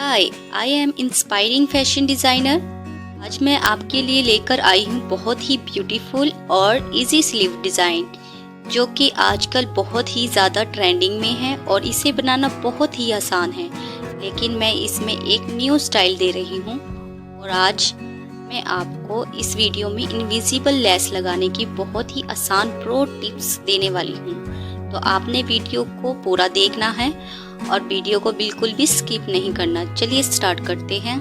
Hi, I am inspiring fashion designer. आज मैं आपके लिए लेकर आई हूँ बहुत ही ब्यूटीफुल और इजी स्लीव डिज़ाइन, जो कि आजकल बहुत ही ज़्यादा ट्रेंडिंग में है और इसे बनाना बहुत ही आसान है। लेकिन मैं इसमें एक न्यू स्टाइल दे रही हूँ और आज मैं आपको इस वीडियो में इनविजिबल लेस लगाने की बहुत ही आसान प्रो टिप्स देने वाली हूँ। तो आपने वीडियो को पूरा देखना है और वीडियो को बिल्कुल भी स्किप नहीं करना। चलिए स्टार्ट करते हैं।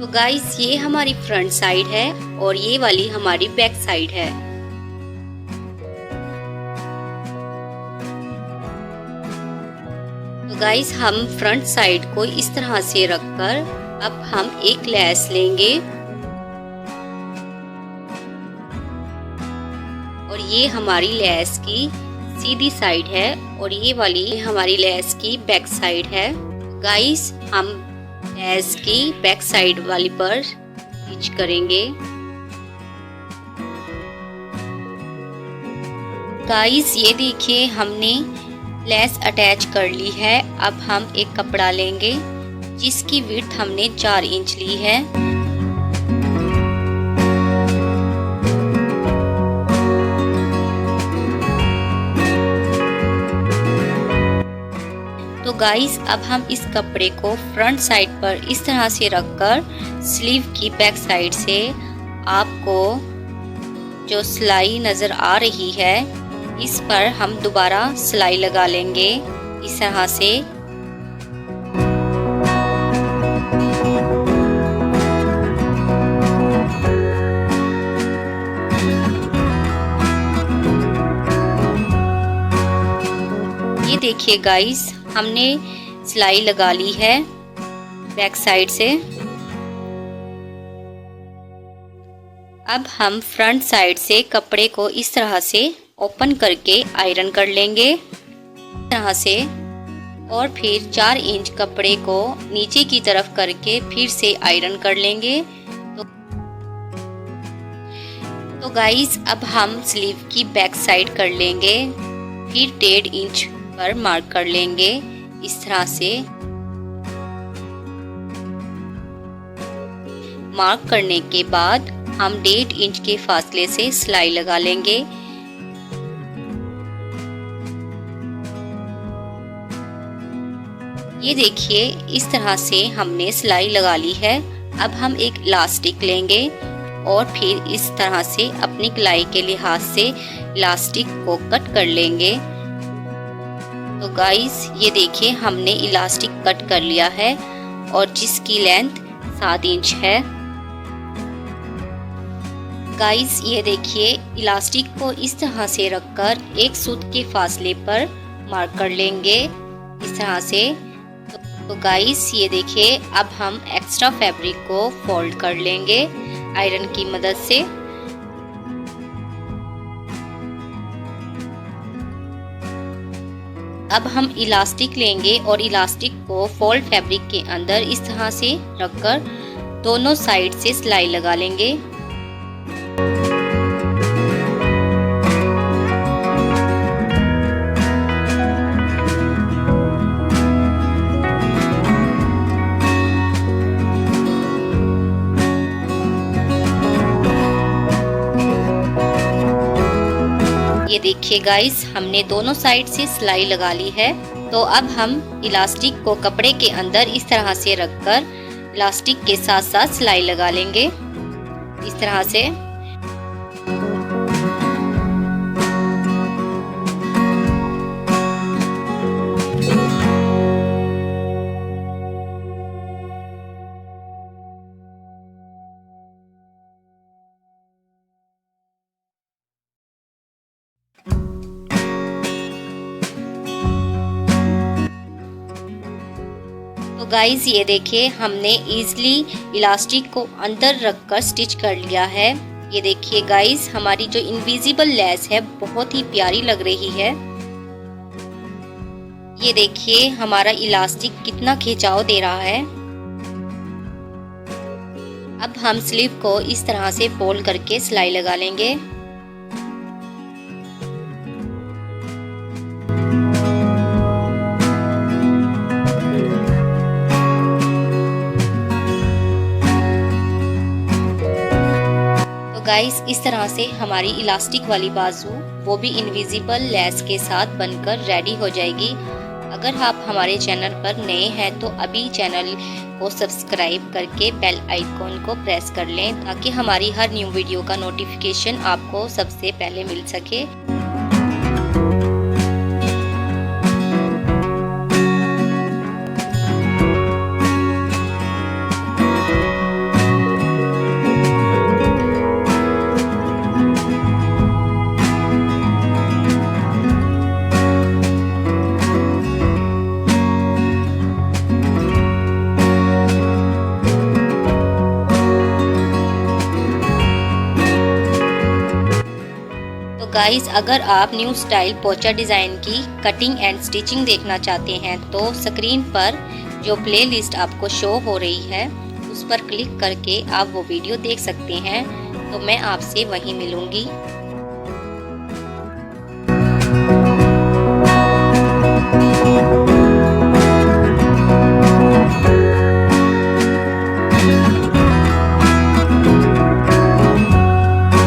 तो गाइस, ये हमारी फ्रंट साइड है और ये वाली हमारी बैक साइड है। तो गाइस, हम फ्रंट साइड को इस तरह से रखकर अब हम एक लेस लेंगे और ये हमारी लेस की सीधी साइड है और ये वाली हमारी लेस की बैक साइड है। गाइस, हम लेस की बैक साइड वाली पर स्टिच करेंगे। गाइस, ये देखिए हमने लेस अटैच कर ली है। अब हम एक कपड़ा लेंगे जिसकी विड्थ हमने 4 इंच ली है। तो गाइस, अब हम इस कपड़े को फ्रंट साइड पर इस तरह से रखकर स्लीव की बैक साइड से आपको जो सिलाई नज़र आ रही है इस पर हम दोबारा सिलाई लगा लेंगे इस तरह से। ये देखिए गाइस, हमने सिलाई लगा ली है बैक साइड से। अब हम फ्रंट साइड से कपड़े को इस तरह से ओपन करके आयरन कर लेंगे इस तरह से, और फिर 4 इंच कपड़े को नीचे की तरफ करके फिर से आयरन कर लेंगे। तो गाइस, अब हम स्लीव की बैक साइड कर लेंगे, फिर 1.5 इंच पर मार्क कर लेंगे इस तरह से। मार्क करने के बाद हम 1.5 इंच के फासले से सिलाई लगा लेंगे। ये देखिए, इस तरह से हमने सिलाई लगा ली है। अब हम एक इलास्टिक लेंगे और फिर इस तरह से अपनी कलाई के लिहाज से इलास्टिक को कट कर लेंगे। तो गाइस, ये देखिए हमने इलास्टिक कट कर लिया है और जिसकी लेंथ 7 इंच है। गाइस, ये देखिए इलास्टिक को इस तरह से रखकर एक सूत के फासले पर मार्क कर लेंगे इस तरह से। तो गाइस, ये देखिए अब हम एक्स्ट्रा फैब्रिक को फोल्ड कर लेंगे आयरन की मदद से। अब हम इलास्टिक लेंगे और इलास्टिक को फोल्ड फैब्रिक के अंदर इस तरह से रखकर दोनों साइड से सिलाई लगा लेंगे। ये देखिए गाइस, हमने दोनों साइड से सिलाई लगा ली है। तो अब हम इलास्टिक को कपड़े के अंदर इस तरह से रखकर इलास्टिक के साथ साथ सिलाई लगा लेंगे इस तरह से। तो गाइस, ये देखिए हमने इजीली इलास्टिक को अंदर रखकर स्टिच कर लिया है। ये देखिए गाइस, हमारी जो इनविजिबल लेस है बहुत ही प्यारी लग रही है। ये देखिए हमारा इलास्टिक कितना खिंचाव दे रहा है। अब हम स्लीव को इस तरह से फोल्ड करके सिलाई लगा लेंगे। गाइस इस तरह से हमारी इलास्टिक वाली बाजू वो भी इनविजिबल लेस के साथ बनकर रेडी हो जाएगी। अगर आप हमारे चैनल पर नए हैं तो अभी चैनल को सब्सक्राइब करके बेल आइकॉन को प्रेस कर लें ताकि हमारी हर न्यू वीडियो का नोटिफिकेशन आपको सबसे पहले मिल सके। गाइस अगर आप न्यू स्टाइल पोचा डिज़ाइन की कटिंग एंड स्टिचिंग देखना चाहते हैं तो स्क्रीन पर जो प्ले लिस्ट आपको शो हो रही है उस पर क्लिक करके आप वो वीडियो देख सकते हैं। तो मैं आपसे वहीं मिलूँगी।